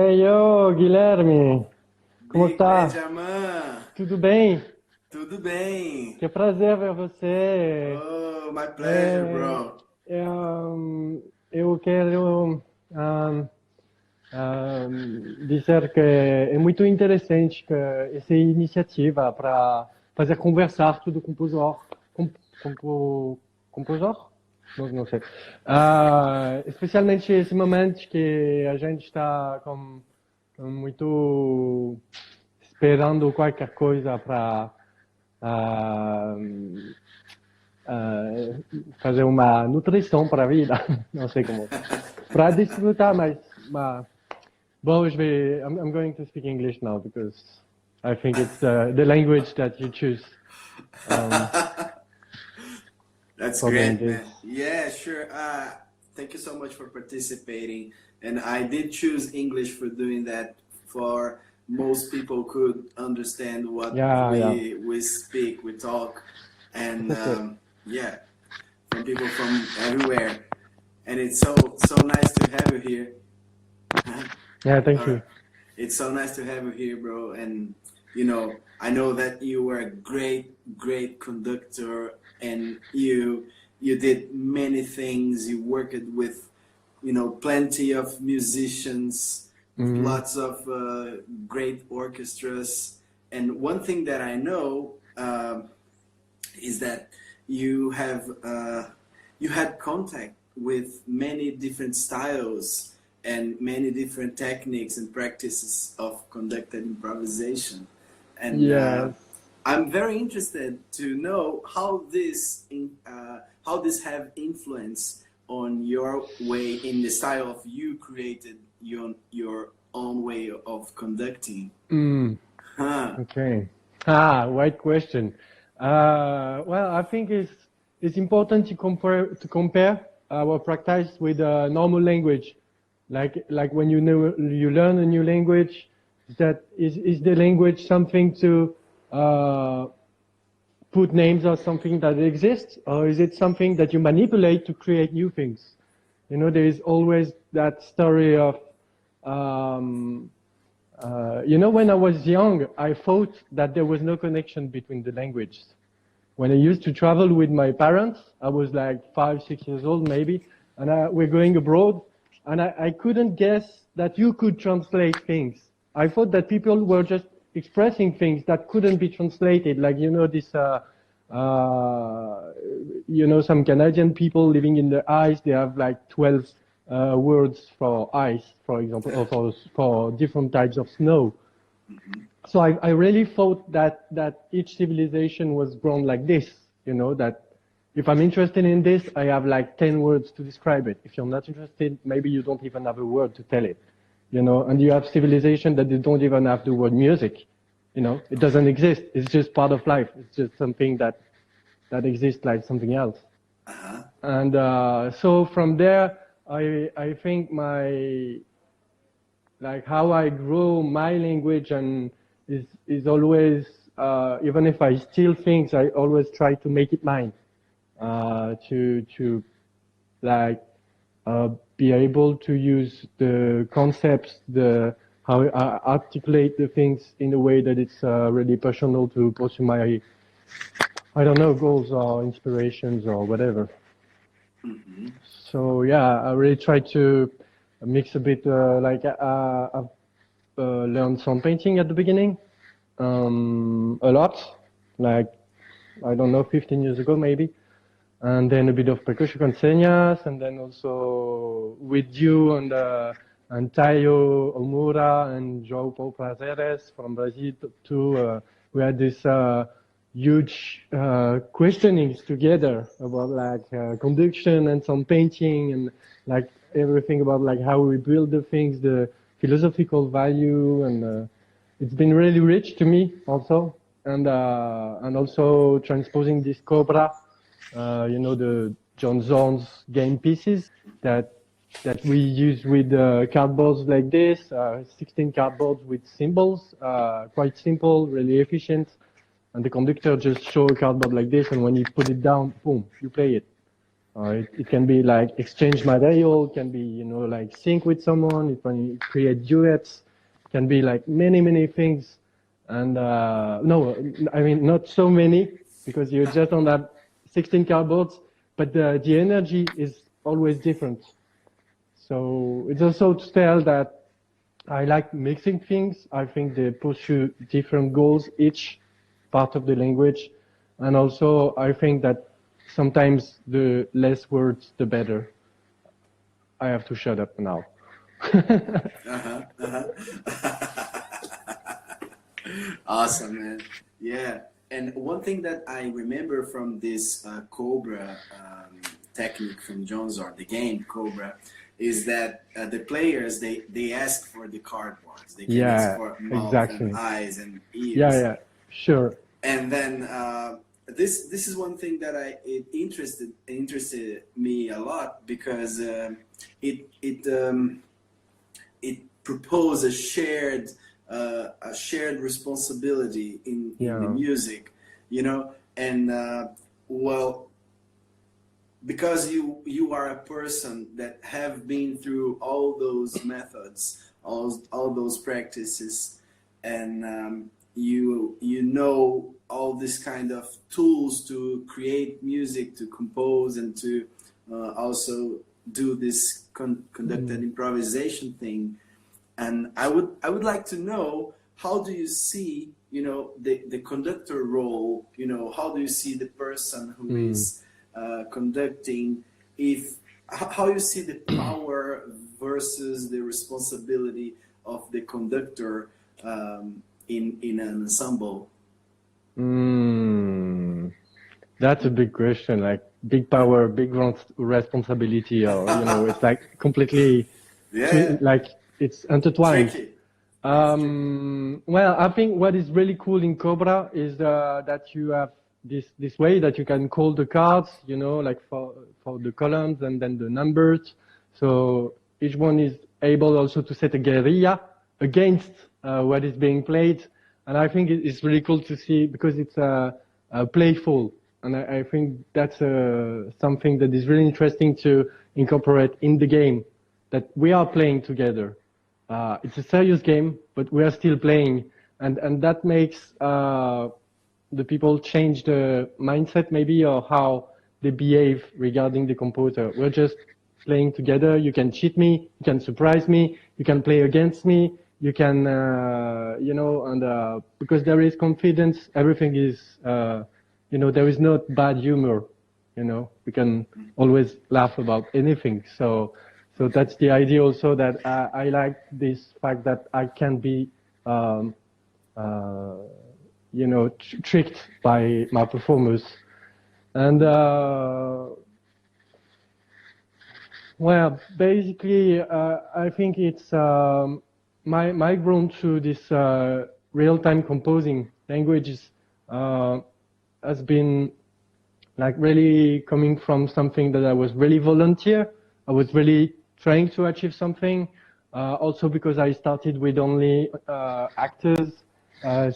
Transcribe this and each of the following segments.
Hey, yo, Guilherme, como Big tá? Benjamin, Tudo bem? tudo bem? Que prazer ver você. Oh, my pleasure, É, bro. é, eu quero dizer que é muito interessante que essa iniciativa para fazer conversar tudo compositor, compo, compositor? Não sei. Especialmente esse momento que a gente está com muito esperando qualquer coisa para fazer uma nutrição para a vida, não sei como, para desfrutar, mas bom, I'm going to speak English now because I think it's the language that you choose That's for doing great, this. man. Yeah, sure. Thank you so much for participating. And I did choose English for doing that, for most people could understand what Yeah, yeah. we speak, we talk, and Okay. yeah, from people from everywhere. And it's so nice to have you here. Yeah, thank All you. right. It's so nice to have you here, bro. And I know that you were a great conductor, and you did many things. You worked with, plenty of musicians, Mhm. lots of great orchestras. And one thing that I know is that you have you had contact with many different styles and many different techniques and practices of conducted improvisation. And Yes. I'm very interested to know how this have influence on your way in the style of you created your own way of conducting. Mm. Huh. Okay. Right question. Well, I think it's important to compare our practice with a normal language. Like when you learn a new language, that is the language something to put names of something that exists, or is it something that you manipulate to create new things? There is always that story of when I was young, I thought that there was no connection between the languages. When I used to travel with my parents, I was like 5, 6 years old maybe, and we're going abroad, and I couldn't guess that you could translate things. I thought that people were just expressing things that couldn't be translated, like, some Canadian people living in the ice, they have like 12 words for ice, for example, or for different types of snow. So I really thought that each civilization was grown like this, that if I'm interested in this, I have like 10 words to describe it. If you're not interested, maybe you don't even have a word to tell it, and you have civilization that they don't even have the word music, it doesn't exist. It's just part of life. It's just something that exists like something else. Uh-huh. And so from there, I think how I grow my language and is always, even if I steal things, I always try to make it mine, to be able to use the concepts, how I articulate the things in a way that it's really personal to pursue my, I don't know, goals or inspirations or whatever. Mm-hmm. So yeah, I really try to mix a bit, I've learned Soundpainting at the beginning, a lot, like, I don't know, 15 years ago maybe. And then a bit of percussion con señas, and then also with you and Tayo Omura and João Paulo Prazeres from Brazil too. We had this huge questionings together about conduction and some painting and like everything about like how we build the things, the philosophical value, and it's been really rich to me also, and also transposing this Cobra, the John Zorn's game pieces that we use with cardboards like this, 16 cardboards with symbols, quite simple, really efficient. And the conductor just show a cardboard like this, and when you put it down, boom, you play it. It can be like exchange material, can be, you know, like sync with someone, it can create duets, can be like many things. And no, I mean, not so many, because you just don't have 16 cardboards, but the energy is always different. So it's also to tell that I like mixing things. I think they pursue different goals, each part of the language. And also, I think that sometimes the less words, the better. I have to shut up now. Awesome, man. Yeah. And one thing that I remember from this Cobra technique from Jones, or the game Cobra, is that the players, they ask for the cardboards. They can ask for mouth and eyes and ears. Yeah, sure. And then this is one thing that it interested me a lot, because it proposed a shared responsibility in the music, you know. And well, because you are a person that have been through all those methods, all those practices, and you know all this kind of tools to create music, to compose, and to also do this conducted improvisation thing. And I would like to know, how do you see, you know, the conductor role? You know, how do you see the person who is conducting? How you see the power versus the responsibility of the conductor in an ensemble? That's a big question. Like, big power, big responsibility, or you know, it's like completely like it's intertwined. Well, I think what is really cool in Cobra is that you have this way that you can call the cards, you know, like for the columns and then the numbers. So each one is able also to set a guerrilla against what is being played. And I think it's really cool to see, because it's playful. And I think that's something that is really interesting to incorporate in the game, that we are playing together. It's a serious game, but we are still playing. And that makes the people change the mindset maybe, or how they behave regarding the composer. We're just playing together. You can cheat me, you can surprise me, you can play against me, you can, you know, and because there is confidence, everything is, you know, there is no bad humor, you know, we can always laugh about anything. So that's the idea also, that I like this fact that I can be, you know, tricked by my performers. And, well, basically, I think it's my background to this real-time composing languages has been like really coming from something that I was really volunteer. I was really trying to achieve something. Also because I started with only actors,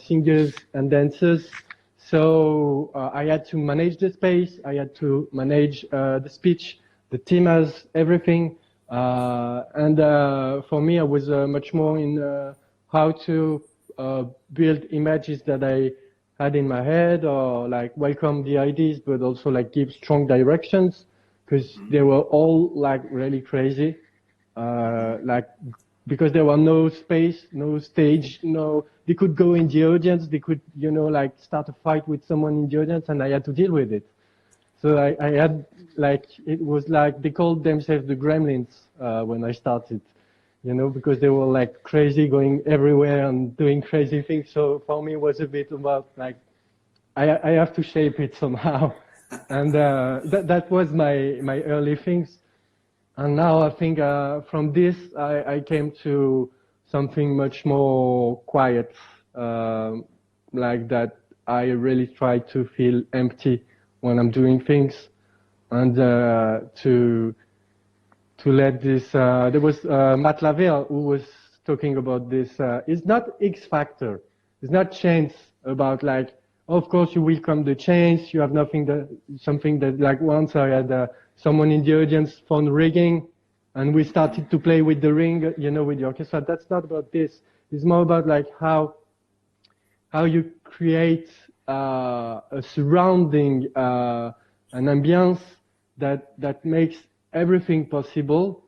singers, and dancers. So I had to manage the space. I had to manage the speech, the themas, everything. And for me, I was much more in how to build images that I had in my head, or like welcome the ideas, but also like give strong directions, because they were all like really crazy. Like, because there were no space, no stage, they could go in the audience, they could, you know, like start a fight with someone in the audience, and I had to deal with it. So I had, like, it was like, they called themselves the gremlins when I started, you know, because they were like crazy, going everywhere and doing crazy things. So for me, it was a bit about like, I have to shape it somehow. And that was my early things. And now I think from this, I came to something much more quiet, like that I really try to feel empty when I'm doing things, and to let this, there was Matt Lavelle who was talking about this, it's not X factor, it's not chance about like, of course you welcome the change, you have something that like once I had someone in the audience found rigging, and we started to play with the ring, you know, with the orchestra. That's not about this. It's more about like how you create a surrounding, an ambience that makes everything possible,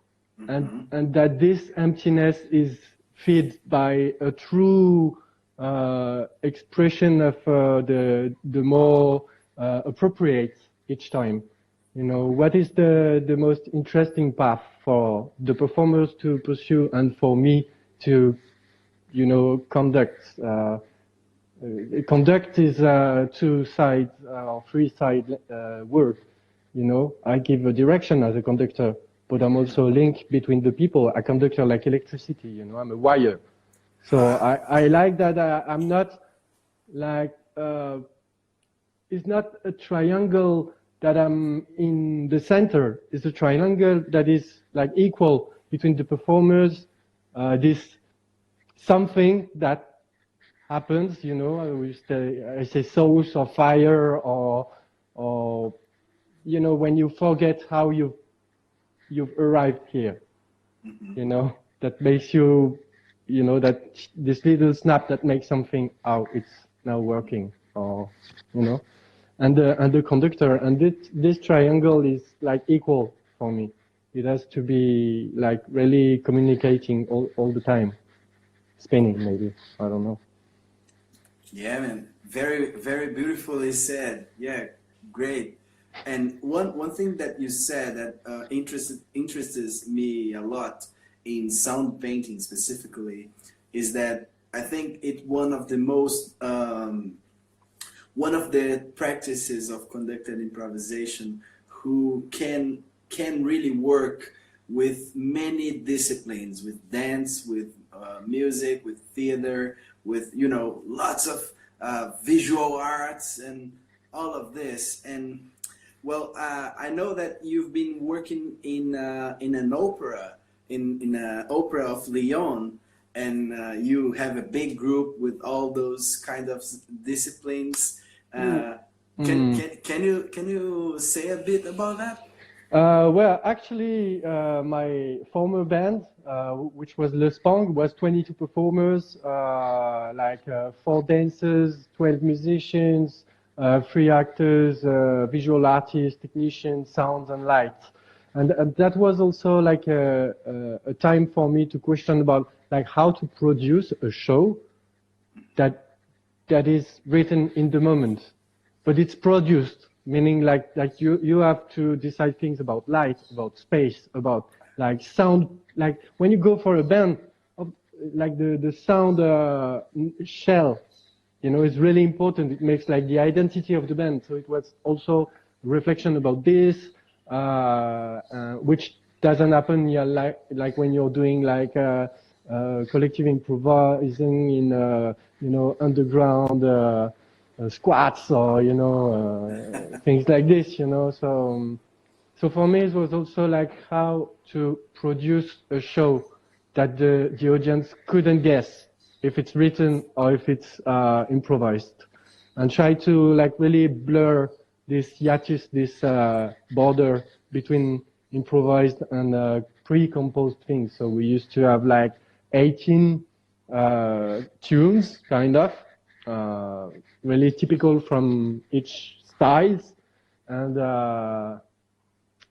and that this emptiness is fed by a true expression of the more appropriate each time. You know, what is the most interesting path for the performers to pursue and for me to, you know, conduct. Conduct is a two-side or three-side work. You know, I give a direction as a conductor, but I'm also a link between the people. A conductor like electricity, you know, I'm a wire. So I like that I'm not like, it's not a triangle that I'm in the center. It's a triangle that is like equal between the performers, this something that happens, you know, I say source or fire or, you know, when you forget how you've arrived here, you know, that makes you, you know, that this little snap that makes something, oh, it's now working, or, you know, and the conductor, and this triangle is like equal for me. It has to be like really communicating all the time. Spinning, maybe, I don't know. Yeah, man, very, very beautifully said. Yeah, great. And one thing that you said that interests me a lot in sound painting specifically is that I think it's one of the most one of the practices of conducted improvisation who can really work with many disciplines, with dance, with music, with theater, with, you know, lots of visual arts and all of this. And well, I know that you've been working in an opera, in an opera of Lyon, and you have a big group with all those kind of disciplines. Can you say a bit about that? Well, actually, my former band, which was Le Spang, was 22 performers, like 4 dancers, 12 musicians, 3 actors, visual artists, technicians, sounds and lights. And that was also like a time for me to question about like how to produce a show that is written in the moment, but it's produced. Meaning like you have to decide things about light, about space, about like sound. Like when you go for a band, like the sound shell, you know, is really important. It makes like the identity of the band. So it was also a reflection about this, which doesn't happen like when you're doing like collective improvising in you know, underground. Squats or, you know, things like this, you know. So for me, it was also like how to produce a show that the audience couldn't guess if it's written or if it's improvised, and try to like really blur this hiatus, this border between improvised and pre-composed things. So we used to have like 18 tunes, kind of. Really typical from each styles, and I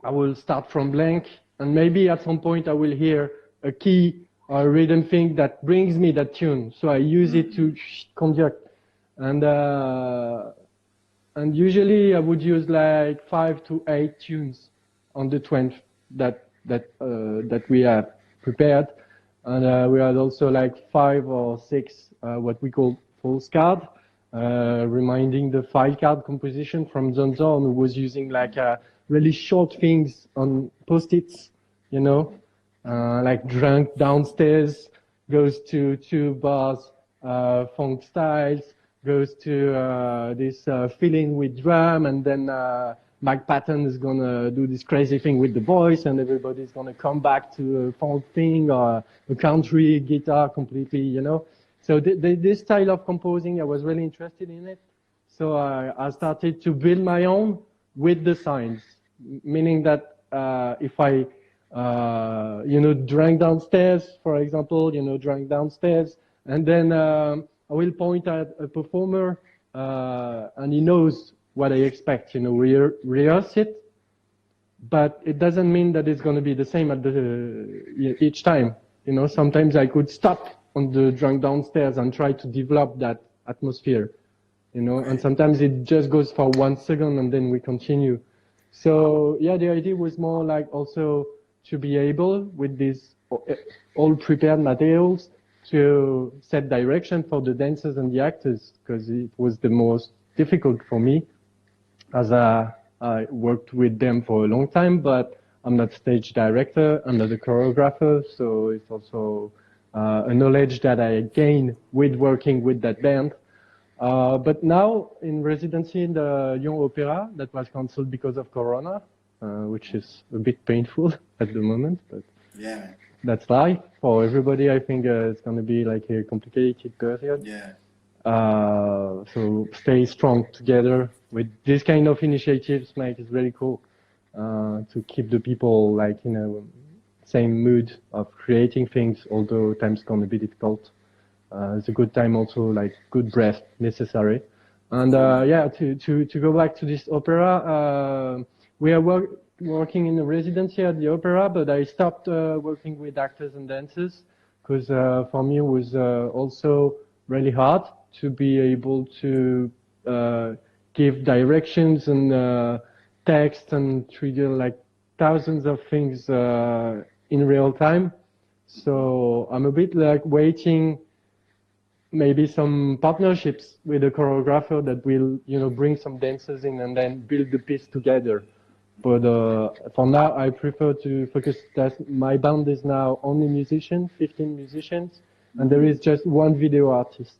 will start from blank, and maybe at some point I will hear a key or a rhythm thing that brings me that tune, so I use it to conduct, and usually I would use like 5 to 8 tunes on the 20th that we have prepared, and we had also like 5 or 6 what we call false card, reminding the file card composition from Zonzon, who was using like really short things on post-its, you know, like drunk downstairs, goes to 2 bars, funk styles, goes to this filling with drum, and then Mike Patton is gonna do this crazy thing with the voice, and everybody's gonna come back to a funk thing or a country guitar completely, you know. So this style of composing, I was really interested in it. So I started to build my own with the signs. meaning that if I, drank downstairs, for example, drank downstairs, and then I will point at a performer, and he knows what I expect, rehearse it, but it doesn't mean that it's going to be the same at each time. Sometimes I could stop on the drunk downstairs and try to develop that atmosphere, and sometimes it just goes for 1 second and then we continue. So yeah, the idea was more like also to be able with these all prepared materials to set direction for the dancers and the actors, because it was the most difficult for me, as I worked with them for a long time, but I'm not stage director, I'm not a choreographer, so it's also a knowledge that I gained with working with that band. But now in residency in the Lyon Opera, that was cancelled because of Corona, which is a bit painful at the moment, but yeah, that's life for everybody. I think it's going to be like a complicated period. Yeah. So stay strong together with this kind of initiatives, Mike, is really cool to keep the people like in a same mood of creating things, although times going to be difficult. It's a good time also, like good breath necessary. And yeah, to go back to this opera, we are working in a residency at the opera, but I stopped working with actors and dancers because for me it was also really hard to be able to give directions and text and trigger like thousands of things in real time. So I'm a bit like waiting maybe some partnerships with a choreographer that will, bring some dancers in and then build the piece together. But for now, I prefer to focus that my band is now only musicians, 15 musicians, and there is just one video artist.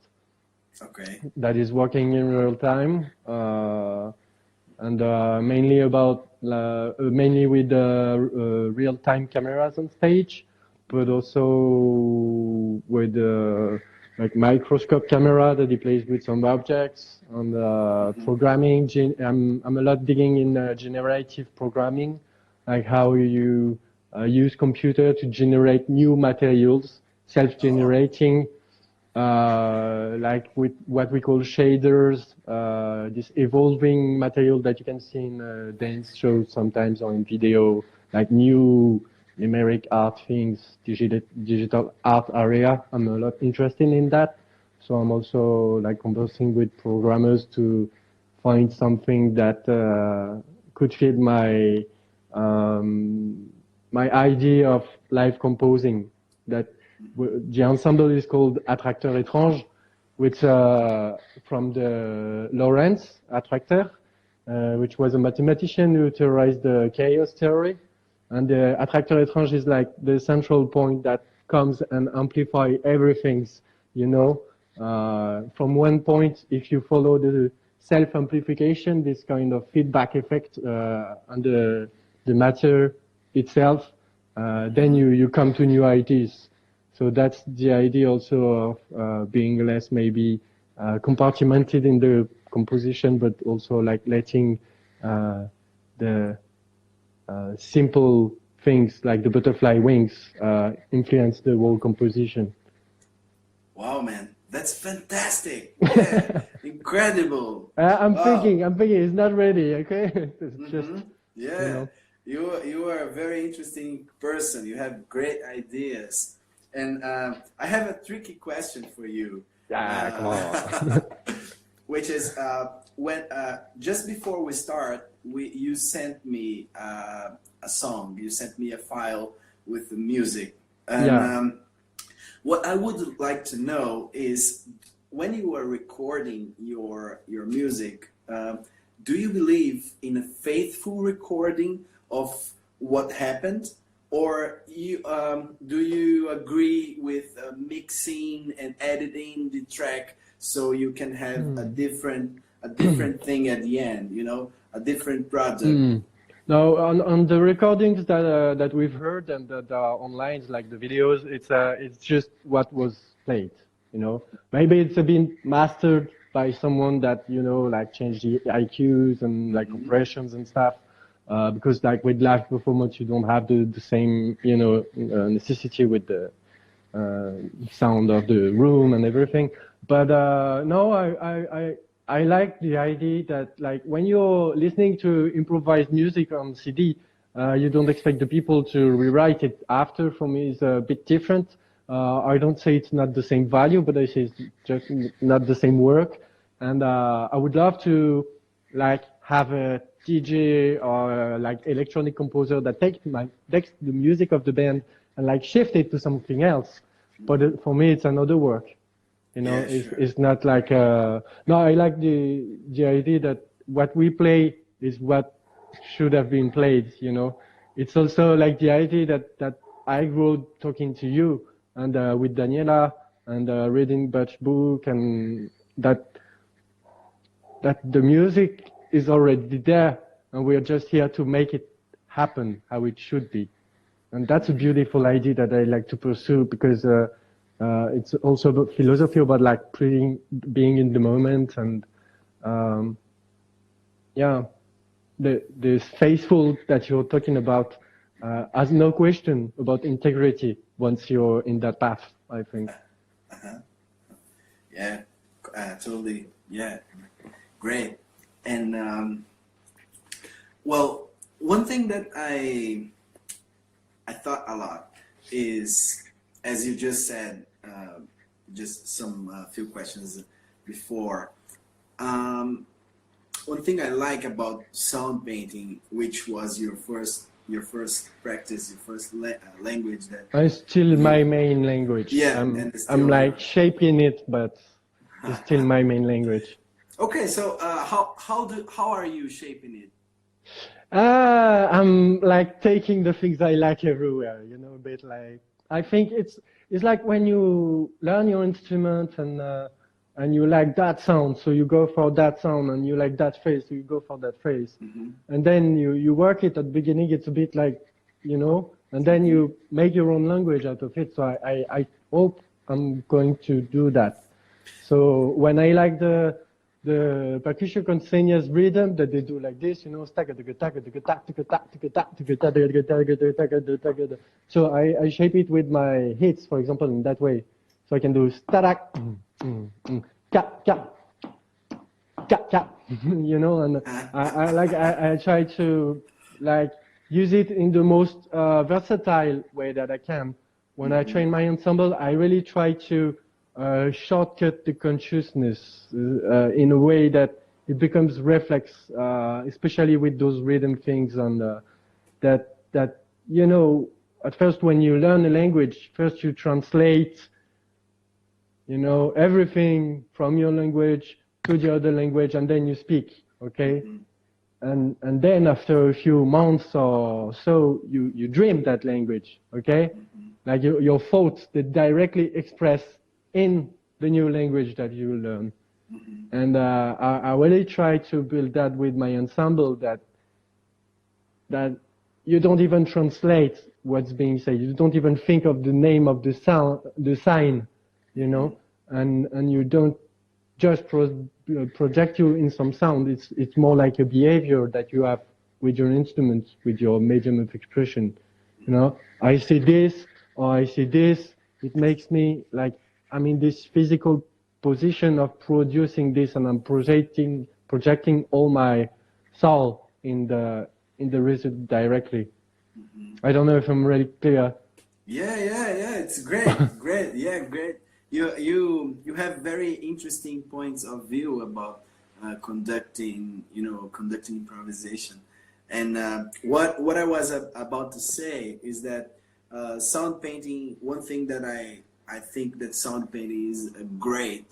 Okay. That is working in real time, and mainly with real-time cameras on stage, but also with like microscope camera that he plays with some objects, and programming. I'm a lot digging in generative programming, like how you use computer to generate new materials, self-generating, like with what we call shaders, this evolving material that you can see in dance shows sometimes or in video, like new numeric art things, digital art area. I'm a lot interested in that. So I'm also like conversing with programmers to find something that could fit my my idea of live composing. That the ensemble is called Attracteur Étrange, which from the Lorentz attractor, which was a mathematician who theorized the chaos theory. And the attracteur étrange is like the central point that comes and amplify everything, from one point, if you follow the self-amplification, this kind of feedback effect on the matter itself, then you come to new ideas. So that's the idea also of being less maybe compartmented in the composition, but also like letting the simple things like the butterfly wings influence the whole composition. Wow, man, that's fantastic! Yeah, incredible. I'm thinking it's not ready. Okay, it's just yeah. You are a very interesting person. You have great ideas, and I have a tricky question for you. Yeah, come on. Which is when just before we start, you sent me a song. You sent me a file with the music, and what I would like to know is when you are recording your music, do you believe in a faithful recording of what happened, or do you agree with mixing and editing the track so you can have a different thing at the end, a different product? No, on the recordings that we've heard and that are online, like the videos, it's just what was played. Maybe it's a bit mastered by someone that like changed the IQs and like compressions and stuff. because like with live performance, you don't have the same, necessity with the sound of the room and everything. But no, I like the idea that like when you're listening to improvised music on CD, you don't expect the people to rewrite it after. For me, it's a bit different. I don't say it's not the same value, but I say it's just not the same work. And I would love to like have a DJ or like electronic composer that takes the music of the band and like shift it to something else. But for me, it's another work. Yeah, sure. It's not like no. I like the idea that what we play is what should have been played. It's also like the idea that I grew up talking to you and with Daniela and reading Butch book, and that the music is already there and we're just here to make it happen how it should be. And that's a beautiful idea that I like to pursue, because it's also about philosophy, about like being in the moment, and the faithful that you're talking about has no question about integrity once you're in that path, I think. Yeah, totally. Yeah, great. And well, one thing that I thought a lot is, as you just said, just some few questions before. One thing I like about sound painting, which was your first practice, your first language that. It's still my main language. Yeah, I'm like shaping it, but it's still my main language. Okay, so how are you shaping it? I'm like taking the things I like everywhere, a bit like, I think it's like when you learn your instrument and you like that sound, so you go for that sound, and you like that phrase, so you go for that phrase. Mm-hmm. And then you work it at the beginning, it's a bit like, and then you make your own language out of it. So I hope I'm going to do that. So when I like the percussion concernias rhythm that they do like this, so I shape it with my hits, for example, in that way. So I can do starak, ka, ka, ka, ka, and I try to like use it in the most versatile way that I can. When I train my ensemble, I really try to shortcut the consciousness in a way that it becomes reflex, especially with those rhythm things, and that at first when you learn a language, first you translate everything from your language to the other language, and then you speak, okay? Mm-hmm. And then after a few months or so, you dream that language, okay? Mm-hmm. Like your thoughts, they directly express in the new language that you learn. Mm-hmm. And I really try to build that with my ensemble, that you don't even translate what's being said. You don't even think of the name of the sound, the sign, and you don't just project you in some sound. It's more like a behavior that you have with your instrument, with your medium of expression. I see this or I see this. It makes me like I'm in this physical position of producing this, and I'm projecting all my soul in the result directly. Mm-hmm. I don't know if I'm really clear. Yeah. It's great, great. Yeah, great. You have very interesting points of view about conducting improvisation. And what I was about to say is that sound painting. One thing that I think that sound painting is great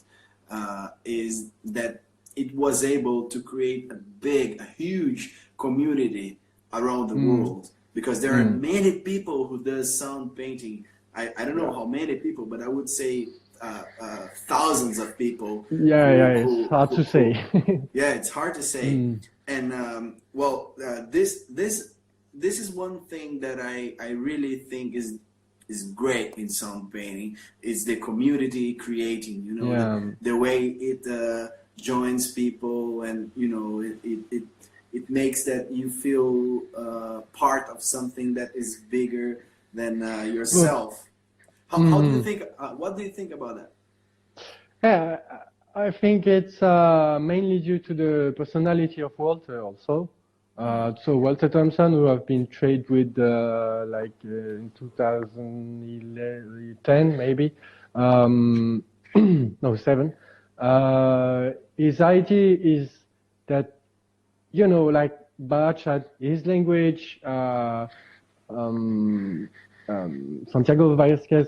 is that it was able to create a huge community around the world, because there are many people who does sound painting. I don't know how many people, but I would say thousands of people. It's hard to say. Yeah, it's hard to say. And this is one thing that I really think is great in sound painting. Is the community creating, the way it joins people, and it makes that you feel part of something that is bigger than yourself. How do you think? What do you think about that? Yeah, I think it's mainly due to the personality of Walter also. So Walter Thompson, who have been trained with in 2010 maybe, no 7. His idea is that, you know, like Bach had his language, Santiago Vázquez,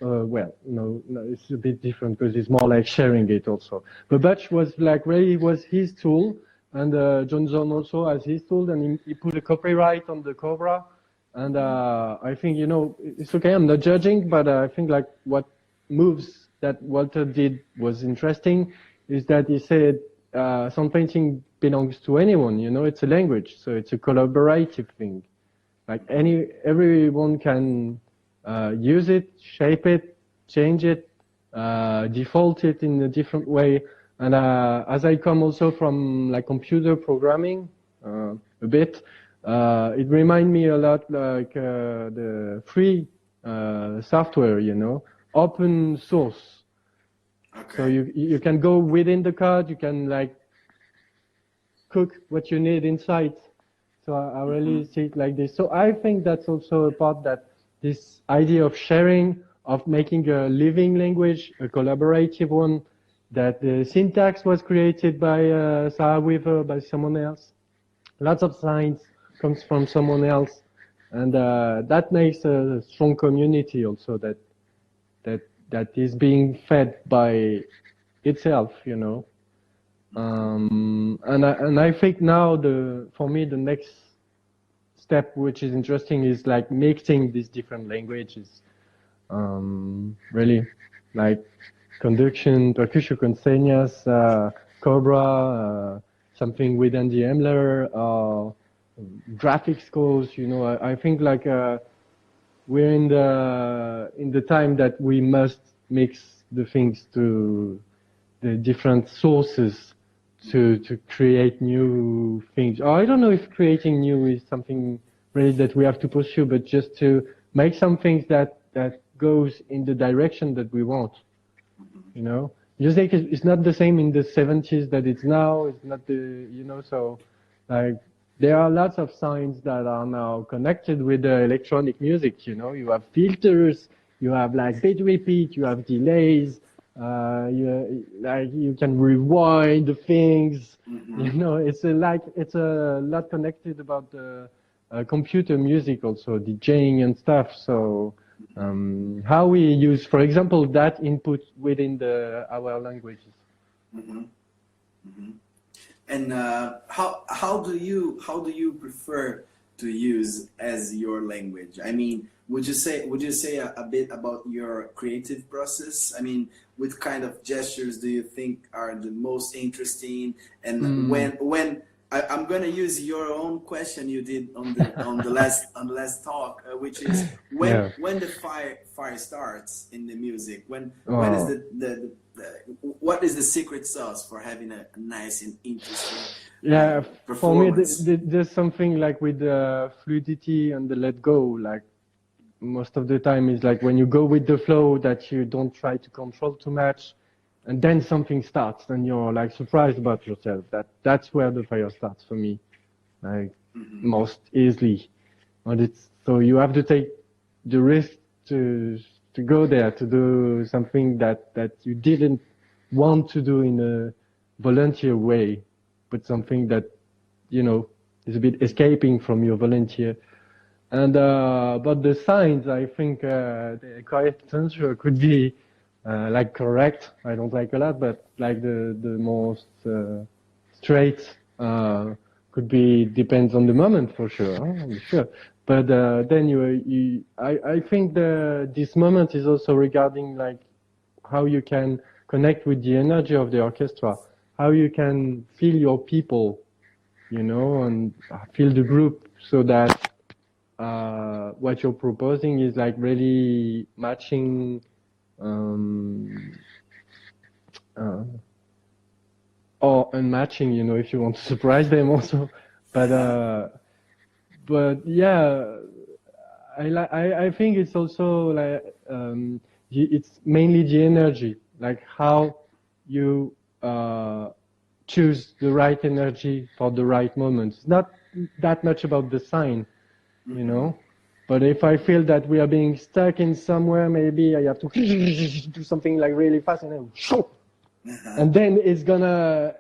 well, no, it's a bit different because it's more like sharing it also. But Bach was like really was his tool, and Johnson also has his tool, and he put a copyright on the Cobra. And I think, you know, it's okay, I'm not judging, but I think like what moves that Walter did was interesting is that he said sound painting belongs to anyone, you know, it's a language, so it's a collaborative thing. Like everyone can use it, shape it, change it, default it in a different way. And as I come also from like computer programming a bit, it reminds me a lot like the free software, you know, open source. Okay. So you can go within the code, you can like cook what you need inside. So I really see it like this. So I think that's also a part that this idea of sharing, of making a living language, a collaborative one, that the syntax was created by Sarah Weaver, by someone else. Lots of signs comes from someone else. And that makes a strong community also that is being fed by itself, you know. And I think now for me the next step which is interesting is like mixing these different languages, really like conduction, percussion con señas, Cobra, something with Andy Emler, graphics course, you know. I think like we're in the time that we must mix the things to the different sources to create new things. Or I don't know if creating new is something really that we have to pursue, but just to make some things that goes in the direction that we want. You know, music is not the same in the 70s that it's now. It's not you know, so like there are lots of signs that are now connected with the electronic music. You know, you have filters, you have like bit repeat, you have delays. You can rewind the things. You know, it's a lot connected about the computer music also, DJing and stuff. So how we use, for example, that input within our languages. And how do you prefer to use as your language? I mean, would you say a bit about your creative process? I mean, what kind of gestures do you think are the most interesting? And when I'm gonna use your own question you did on the last talk, which is when the fire starts in the music, when is what is the secret sauce for having a nice and interesting performance? For me, there's something like with the fluidity and the let go. Like most of the time, is like when you go with the flow, that you don't try to control too much, and then something starts, and you're like surprised about yourself. That's where the fire starts for me, like most easily. And so you have to take the risk to go there, to do something that you didn't want to do in a volunteer way, but something that, you know, is a bit escaping from your volunteer. And but the signs, I think the correct answer could be like correct. I don't like a lot, but like the most straight could be depends on the moment for sure. I'm sure. But then I think this moment is also regarding like how you can connect with the energy of the orchestra, how you can feel your people, you know, and feel the group, so that what you're proposing is like really matching or unmatching, you know, if you want to surprise them also. But yeah, I think it's also like it's mainly the energy, like how you choose the right energy for the right moment. It's not that much about the sign, you know. But if I feel that we are being stuck in somewhere, maybe I have to do something like really fast, and then and then it's gonna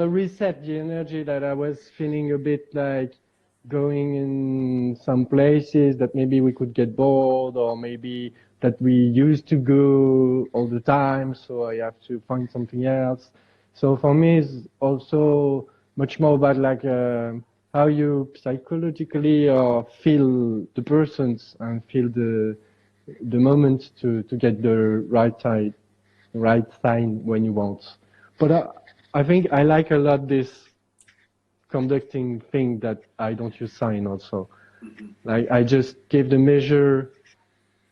reset the energy that I was feeling a bit like going in some places that maybe we could get bored, or maybe that we used to go all the time, so I have to find something else. So for me, it's also much more about like how you psychologically feel the persons and feel the moment to get the right sign when you want. But I think I like a lot this conducting thing that I don't use sign also. Like I just give the measure,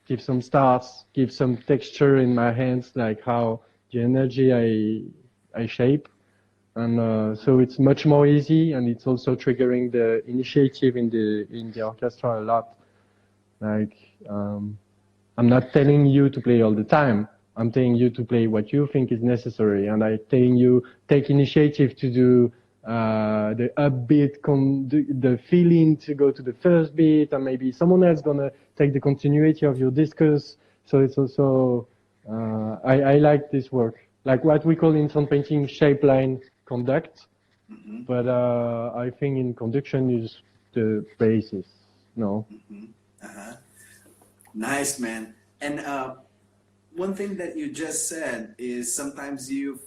give some starts, give some texture in my hands, like how the energy I shape. And so it's much more easy, and it's also triggering the initiative in the orchestra a lot. Like I'm not telling you to play all the time. I'm telling you to play what you think is necessary, and I'm telling you take initiative to do the upbeat, the feeling to go to the first beat, and maybe someone else gonna take the continuity of your discourse. So it's also I like this work, like what we call in sound painting shape, line, conduct. But I think in conduction is the basis. No. Nice, man. And one thing that you just said is sometimes you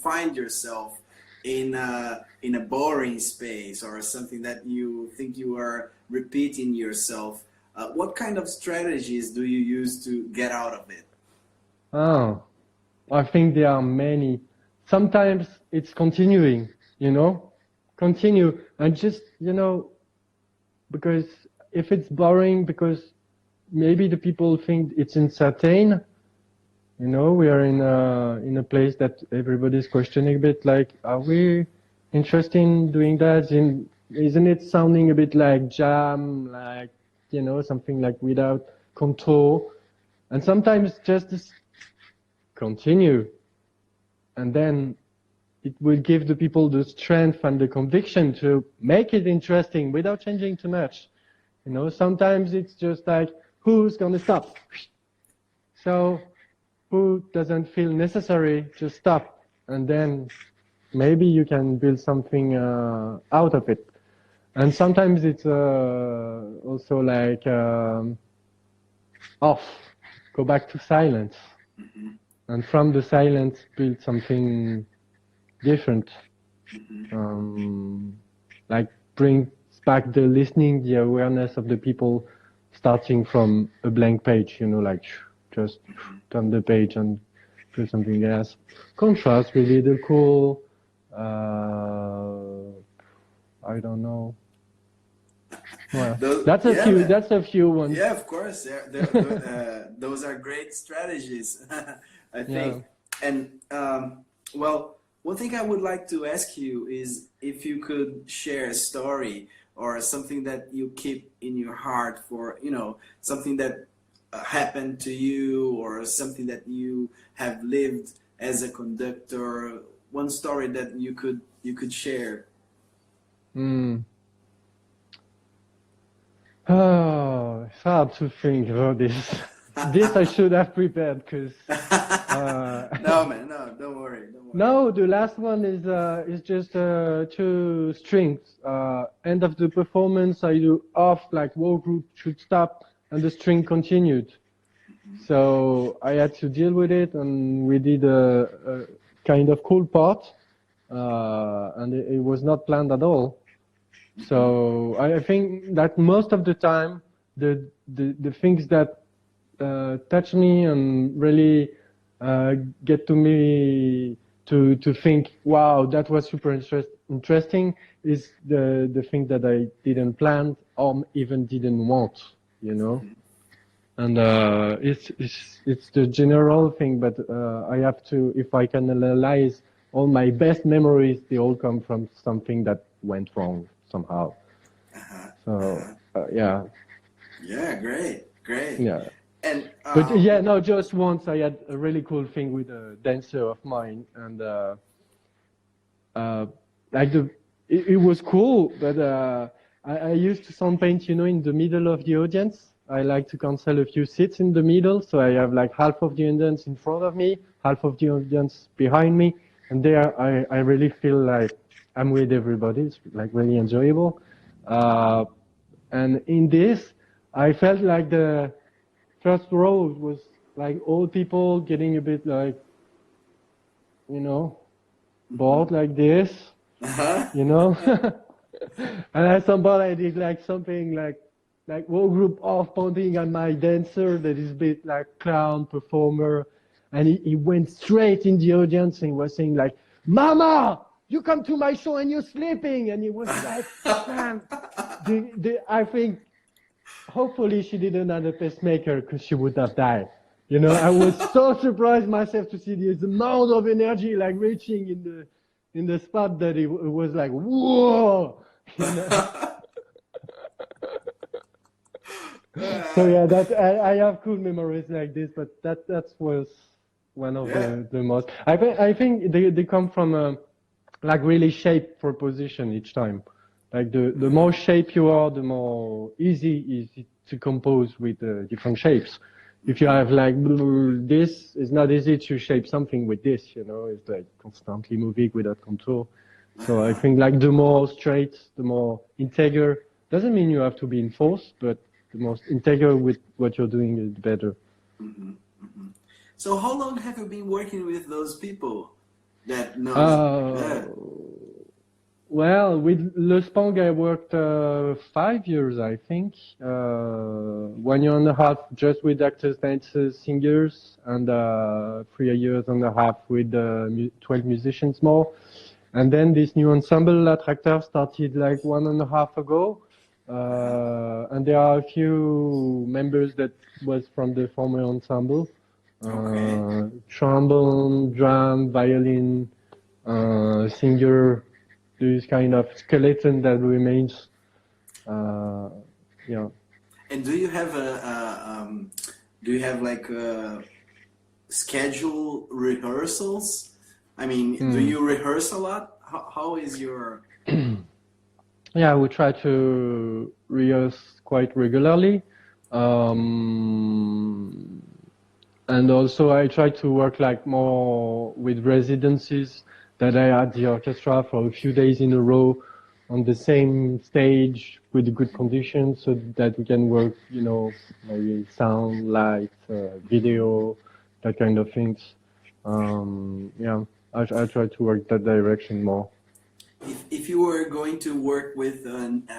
find yourself in a boring space, or something that you think you are repeating yourself. What kind of strategies do you use to get out of it? Oh, I think there are many. Sometimes it's continuing, continue and just, because if it's boring, because maybe the people think it's uncertain. We are in a place that everybody's questioning a bit, like, are we interested in doing that? Isn't it sounding a bit like jam, like, something like without control? And sometimes just continue. And then it will give the people the strength and the conviction to make it interesting without changing too much. Sometimes it's just like, who's going to stop? So who doesn't feel necessary, just stop. And then maybe you can build something out of it. And sometimes it's also like off, go back to silence. And from the silence, build something different. Like brings back the listening, the awareness of the people, starting from a blank page, like just turn the page and do something else. Contrast really the cool, I don't know. Well, that's a few ones. Yeah, of course. Those are great strategies, I think. Yeah. And well, one thing I would like to ask you is if you could share a story or something that you keep in your heart for, something that happened to you, or something that you have lived as a conductor. One story that you could share. Oh, it's hard to think about this. This I should have prepared, because no, man, no, don't worry. No, the last one is just 2 strings. End of the performance, I do off, like whole group should stop, and the string continued. So I had to deal with it, and we did a kind of cool part, and it was not planned at all. So I think that most of the time, the things that touch me and really get to me to think, wow, that was super interesting, is the thing that I didn't plan or even didn't want, And it's the general thing, but I have to, if I can analyze all my best memories, they all come from something that went wrong somehow. Uh-huh. Yeah. Yeah, great. Yeah. And But yeah, no, just once I had a really cool thing with a dancer of mine, and it was cool, but I used to sound paint, in the middle of the audience. I like to cancel a few seats in the middle, so I have like half of the audience in front of me, half of the audience behind me, and there I really feel like I'm with everybody. It's like really enjoyable. And in this, I felt like the first row was like old people getting a bit like, bored like this, and at some point I did like something like whole group off pointing at my dancer that is a bit like clown performer, and he went straight in the audience and he was saying like, "Mama, you come to my show and you're sleeping," and he was like, man, I think hopefully she didn't have a pacemaker because she would have died. I was so surprised myself to see this amount of energy like reaching in the spot that it was like, whoa. So yeah, that I have cool memories like this, but that was one of the most. I think they come from like really shaped proposition each time. Like the more shape you are, the more easy is it to compose with different shapes. If you have like this, it's not easy to shape something with this. It's like constantly moving without contour. So I think like the more straight, the more integer. Doesn't mean you have to be enforced, but the most integer with what you're doing is better. Mm-hmm, mm-hmm. So how long have you been working with those people that knows? Well, with Le Spang, I worked 5 years, I think. 1 year and a half just with actors, dancers, singers, and 3 years and a half with 12 musicians more. And then this new ensemble, La Tracteur, started like 1.5 ago. And there are a few members that was from the former ensemble. Trombone, drum, violin, singer, this kind of skeleton that remains. Yeah. And do you have like schedule rehearsals? I mean, do you rehearse a lot? How is your? Yeah, we try to rehearse quite regularly. And also I try to work like more with residencies that I had the orchestra for a few days in a row on the same stage with good conditions so that we can work, maybe sound, light, video, that kind of things. Yeah, I try to work that direction more. If you were going to work with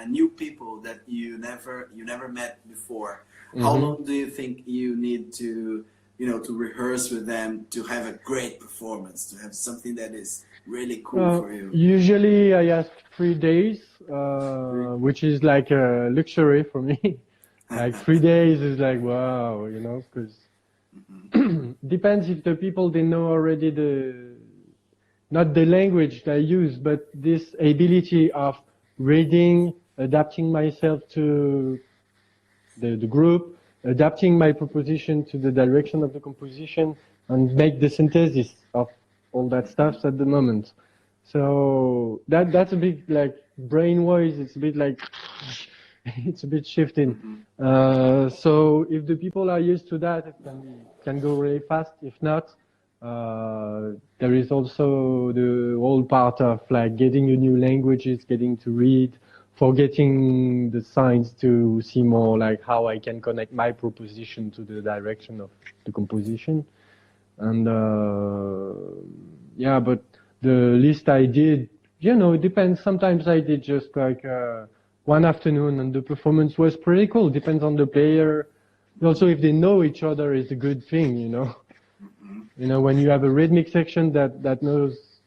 new people that you never met before, how long do you think you need to to rehearse with them to have a great performance, to have something that is really cool for you? Usually I ask 3 days, which is like a luxury for me. Like 3 days is like, wow, because depends if the people, they know already not the language they use, but this ability of reading, adapting myself to the group, adapting my proposition to the direction of the composition, and make the synthesis of all that stuff at the moment. So that's a bit like brain-wise, it's a bit like, it's a bit shifting. So if the people are used to that, it can go really fast. If not, there is also the whole part of like getting a new languages, getting to read, forgetting the signs to see more like how I can connect my proposition to the direction of the composition. And yeah, but the list I did, it depends. Sometimes I did just like one afternoon and the performance was pretty cool. Depends on the player. Also, if they know each other is a good thing, when you have a rhythmic section that knows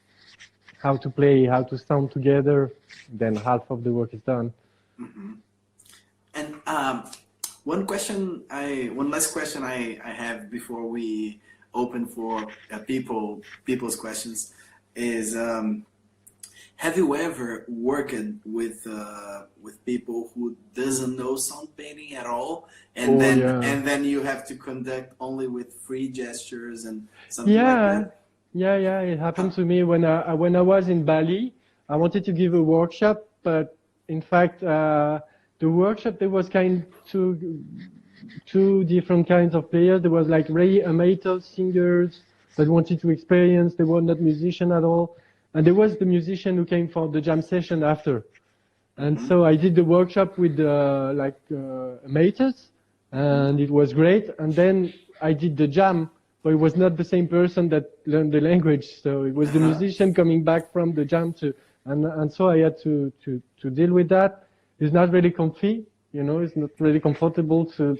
how to play, how to sound together, then half of the work is done. And one last question I have before we open for people's questions is, have you ever worked with people who doesn't know sound painting at all, and then you have to conduct only with free gestures and something like that? Yeah. It happened to me when I was in Bali. I wanted to give a workshop, but in fact, the workshop there was two different kinds of players. There was like really amateur singers that wanted to experience. They were not musicians at all. And there was the musician who came for the jam session after. And so I did the workshop with amateurs, and it was great. And then I did the jam, but it was not the same person that learned the language. So it was the musician coming back from the jam and so I had to deal with that. It's not really comfy, it's not really comfortable to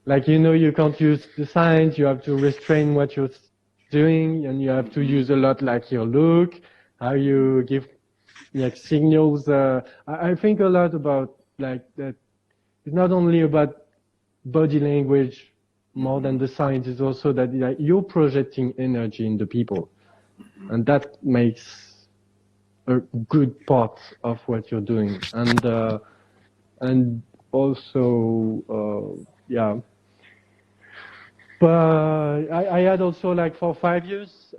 you can't use the signs, you have to restrain what you're doing, and you have to use a lot like your look, how you give signals. I think a lot about like that. It's not only about body language more than the signs, it's also that you're projecting energy in the people, and that makes a good part of what you're doing. And also but I had also like for 5 years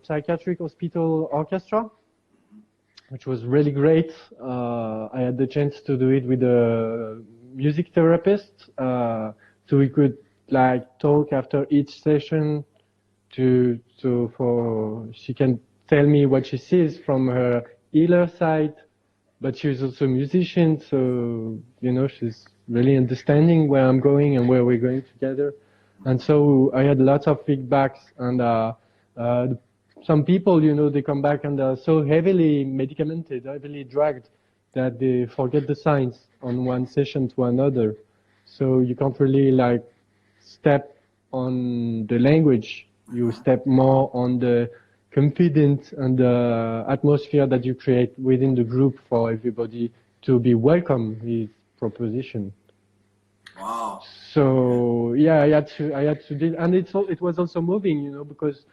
psychiatric hospital orchestra, which was really great. I had the chance to do it with a music therapist, so we could like talk after each session she can tell me what she sees from her healer side, but she's also a musician, so she's really understanding where I'm going and where we're going together. And so I had lots of feedbacks, and some people, they come back and they're so heavily medicamented, heavily drugged, that they forget the signs on one session to another. So you can't really like step on the language. You step more on the confidence and the atmosphere that you create within the group for everybody to be welcome with proposition. Wow. So yeah, I had to deal, and it was also moving, because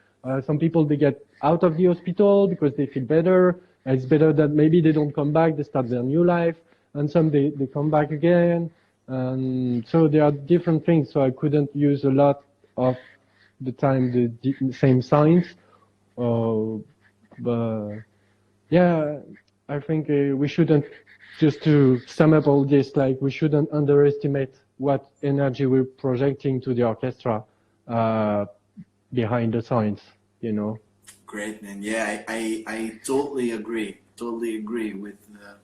some people, they get out of the hospital because they feel better. And it's better that maybe they don't come back, they start their new life, and some they come back again. And so there are different things. So I couldn't use a lot of the time the same signs. But yeah, I think we shouldn't, just to sum up all this, like we shouldn't underestimate what energy we're projecting to the orchestra behind the signs, Great, man. Yeah, I totally agree. Totally agree with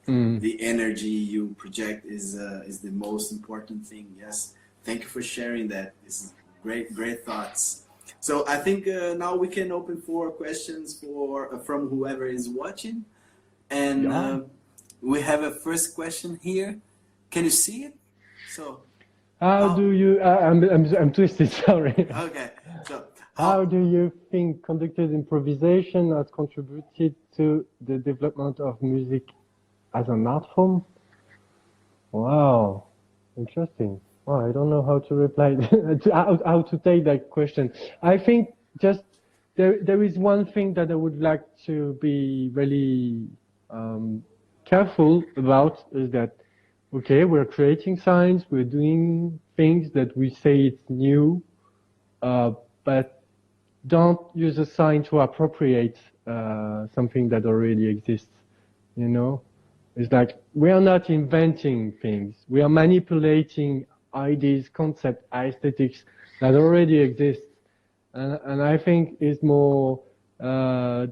the energy you project is the most important thing. Yes, thank you for sharing that. This is great thoughts. So I think now we can open for questions from whoever is watching, and we have a first question here. Can you see it? So how do you? I'm twisted. Sorry. Okay. So how do you think conducted improvisation has contributed to the development of music as an art form? Wow, interesting. Well, I don't know how to reply, how to take that question. I think just there is one thing that I would like to be really careful about, is that, okay, we're creating signs, we're doing things that we say it's new, but don't use a sign to appropriate something that already exists, It's like, we are not inventing things. We are manipulating ideas, concepts, aesthetics that already exist. And I think it's more how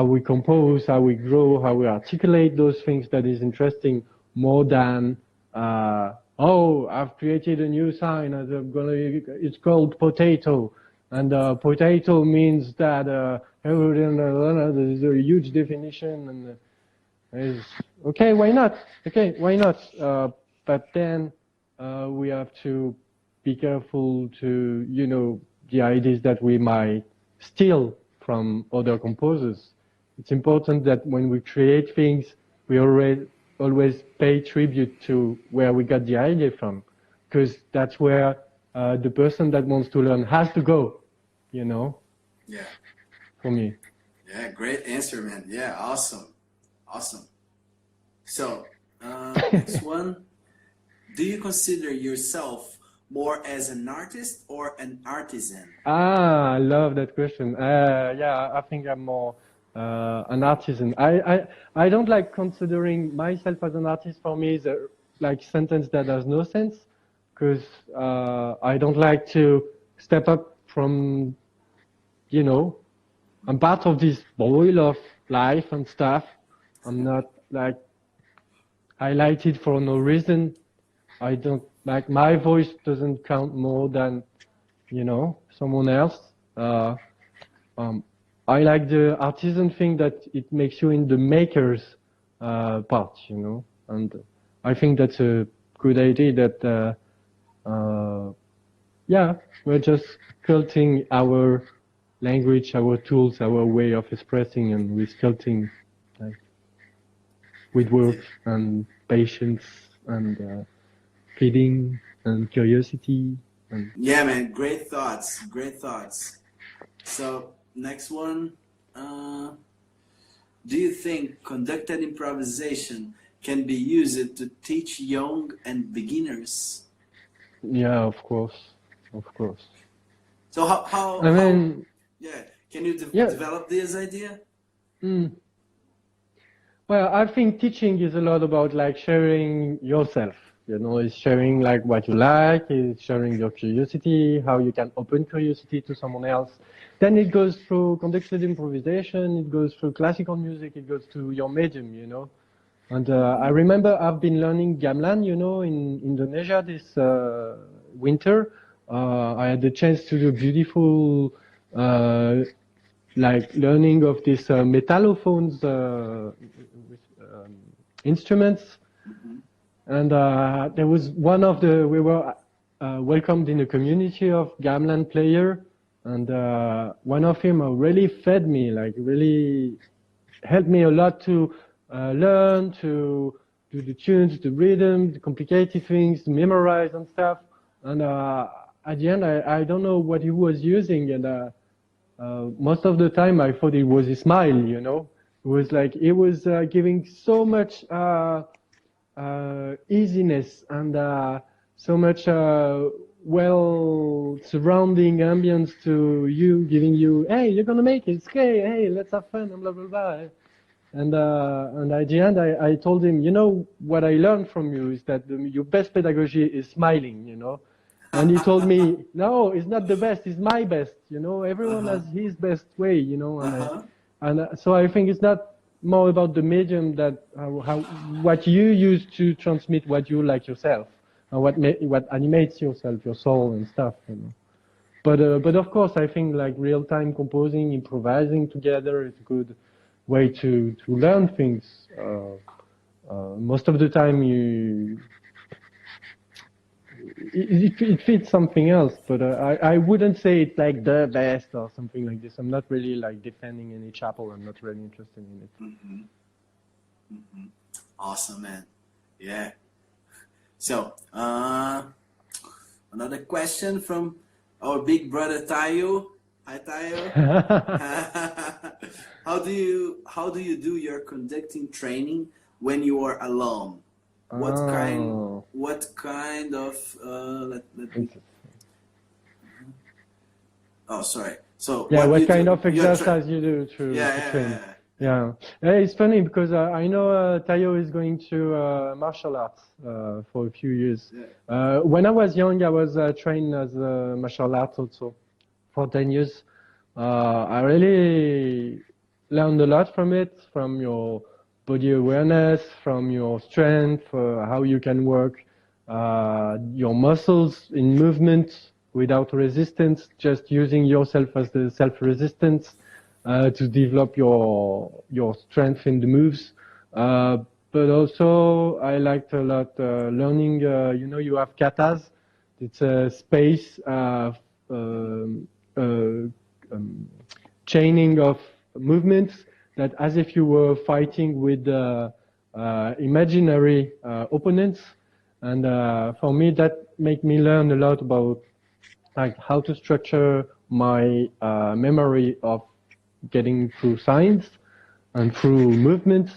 we compose, how we grow, how we articulate those things that is interesting, more than, I've created a new sign, it's called potato. And potato means that there's a huge definition, and okay, why not? But then we have to be careful to, the ideas that we might steal from other composers. It's important that when we create things, we always pay tribute to where we got the idea from, because that's where the person that wants to learn has to go, Yeah. For me. Yeah, great answer, man. Yeah, awesome. Awesome. So, next one. Do you consider yourself more as an artist or an artisan? I love that question. Yeah, I think I'm more an artisan. I don't like considering myself as an artist. For me, it's a like sentence that has no sense, because I don't like to step up from, I'm part of this boil of life and stuff. I'm not like highlighted for no reason. I don't like, my voice doesn't count more than, someone else. I like the artisan thing, that it makes you in the maker's part, and I think that's a good idea, that yeah, we're just sculpting our language, our tools, our way of expressing, and we're sculpting like with work and patience and feeding and curiosity. And yeah, man, great thoughts, great thoughts. So next one, do you think conducted improvisation can be used to teach young and beginners? yeah, of course. So how I mean, yeah, can you yeah. develop this idea? Well, I think teaching is a lot about like sharing yourself. It's sharing like what you like, it's sharing your curiosity, how you can open curiosity to someone else. Then it goes through conducted improvisation, it goes through classical music, it goes to your medium, And I remember I've been learning gamelan, in Indonesia this winter. I had the chance to do beautiful like learning of these metallophones instruments. And there was we were welcomed in a community of gamelan player, and one of him really fed me, like really helped me a lot to learn, to do the tunes, the rhythm, the complicated things, to memorize and stuff. And at the end, I don't know what he was using, and most of the time I thought it was a smile, It was like, it was giving so much easiness and so much well surrounding ambience to you, giving you, hey, you're gonna make it, it's okay, hey, let's have fun, and blah blah blah. And at the end, I told him, what I learned from you is that your best pedagogy is smiling, And he told me, no, it's not the best, it's my best, Everyone has his best way, And so I think it's not more about the medium, that what you use to transmit what you like yourself, and what animates yourself, your soul and stuff, But of course, I think like real-time composing, improvising together is a good way to learn things. Most of the time, it fits something else, but I wouldn't say it's like the best or something like this. I'm not really like defending any chapel. I'm not really interested in it. Awesome, man. Yeah. So another question from our big brother Tayo. Hi, Tayo. How do you do your conducting training when you are alone? What kind of sorry. So yeah, what kind of exercise you do to train? Yeah. It's funny because I know Tayo is going to martial arts for a few years. Yeah. When I was young, I was trained as martial arts also for 10 years. I really learned a lot from it, from your body awareness, from your strength, how you can work your muscles in movement without resistance, just using yourself as the self-resistance to develop your strength in the moves. But also, I liked a lot learning, you have katas. It's a space chaining of movements, that as if you were fighting with imaginary opponents. And for me, that made me learn a lot about like how to structure my memory of getting through signs and through movements.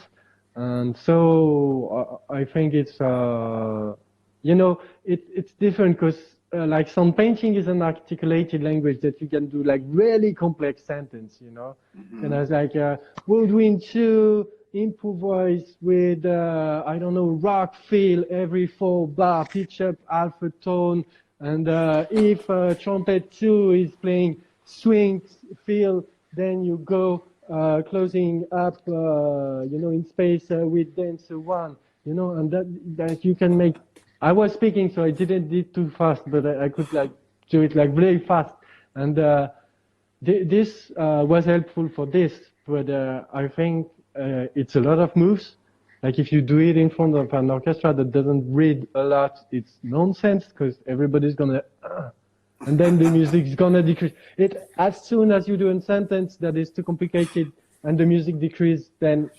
And so I think it's, you know, it's different because like sound painting is an articulated language that you can do like really complex sentence, you know. And I was like, woodwind 2, improvise with, I don't know, rock feel every 4 bar, pitch up half a tone. And if trumpet 2 is playing swing feel, then you go closing up, you know, in space with dancer 1, you know, and that you can make. I was speaking, so I didn't do it too fast, but I could like do it like really fast. And this was helpful for this, but I think it's a lot of moves. Like if you do it in front of an orchestra that doesn't read a lot, it's nonsense because everybody's gonna, and then the music's gonna decrease. It as soon as you do a sentence that is too complicated and the music decreases, then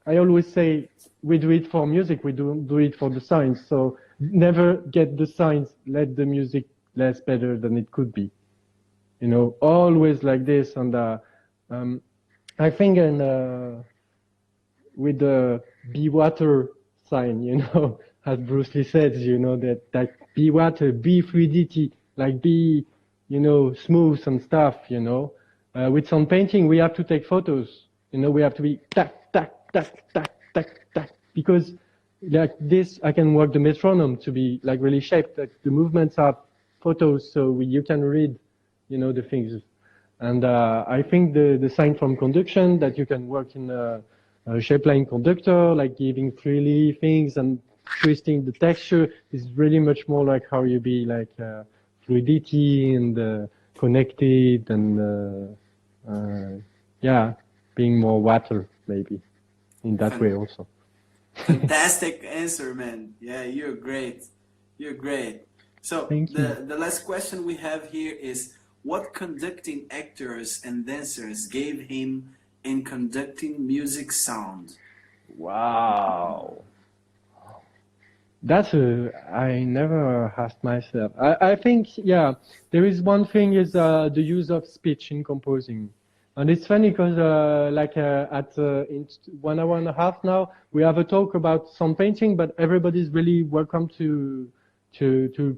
I always say we do it for music, we don't do it for the signs. So never get the signs, let the music less better than it could be. You know, always like this. And I think with the be water sign, you know, as Bruce Lee says, you know, that be water, be fluidity, like be, you know, smooth and stuff, you know. With some painting, we have to take photos. You know, we have to be tack, tack, tack, tack, tack, tack, because like this, I can work the metronome to be like really shaped. Like the movements are photos, so you can read, you know, the things. And I think the sign from conduction that you can work in a shape line conductor, like giving freely things and twisting the texture is really much more like how you be like fluidity and connected and yeah, being more water maybe in that way also. Fantastic answer, man. Yeah, you're great. You're great. So the last question we have here is, what conducting actors and dancers gave him in conducting music sound? Wow. That's I never asked myself. I think, yeah, there is one thing is the use of speech in composing. And it's funny because like in 1 hour and a half now, we have a talk about sound painting, but everybody's really welcome to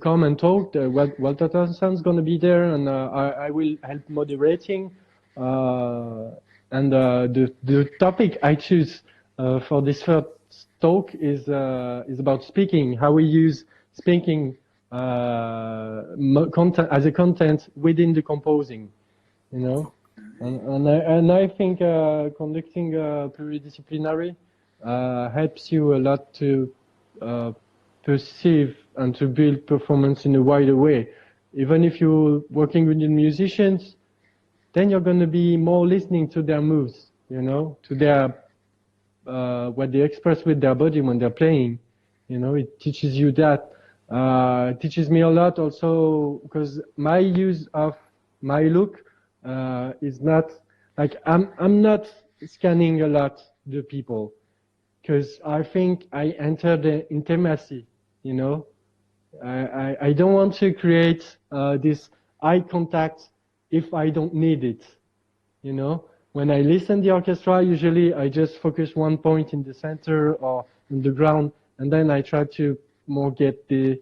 come and talk. Walter Thompson's going to be there, and I will help moderating. And the topic I choose for this first talk is about speaking, how we use speaking content as a content within the composing, you know. And I think conducting pluridisciplinary helps you a lot to perceive and to build performance in a wider way. Even if you're working with musicians, then you're going to be more listening to their moves, you know, to their what they express with their body when they're playing. You know, it teaches you that. It teaches me a lot also because my use of my look is not like I'm not scanning a lot the people because I think I enter the intimacy. You know, I don't want to create this eye contact if I don't need it. You know, when I listen to the orchestra, usually I just focus one point in the center or on the ground, and then I try to more get the,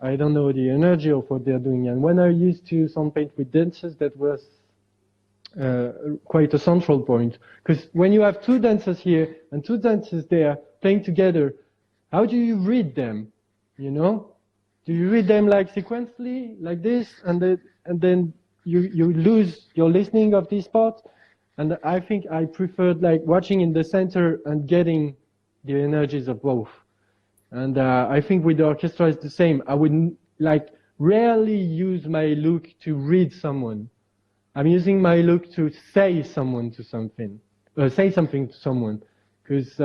I don't know, the energy of what they're doing. And when I used to sound paint with dancers, that was quite a central point. Because when you have two dancers here and two dancers there playing together, how do you read them? You know, do you read them like sequentially, like this, and then you lose your listening of this part? And I think I preferred like watching in the center and getting the energies of both. And I think with the orchestra it's the same. I would like rarely use my look to read someone. I'm using my look to say something to someone, because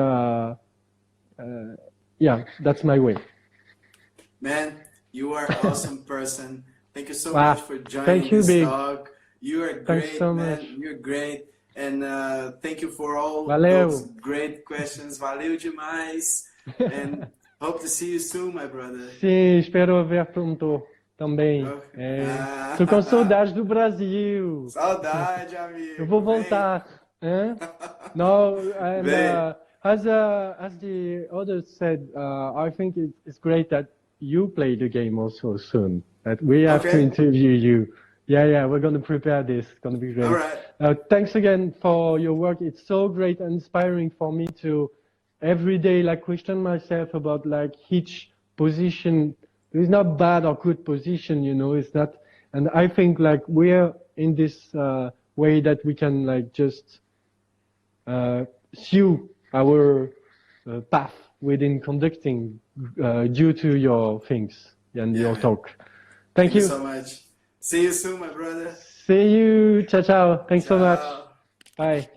yeah, that's my way. Man, you are an awesome person. Thank you so much for joining this talk. You are great, so man. Much. You're great. And thank you for all those great questions. Valeu demais. And hope to see you soon, my brother. Sim, espero ver pronto. também. Okay. Tô com saudade do Brasil. Saudade, amigo. Eu vou voltar. No, and as the others said, I think it's great that you play the game also soon. That we have to interview you. Yeah, we're going to prepare this. It's going to be great. All right. Thanks again for your work. It's so great and inspiring for me to every day question myself about each position. It's not bad or good position, it's not. And I think we're in this way that we can just sue our path within conducting due to your things and your talk. Thank you so much. See you soon, my brother. See you. Ciao, ciao. Thanks so much. Bye.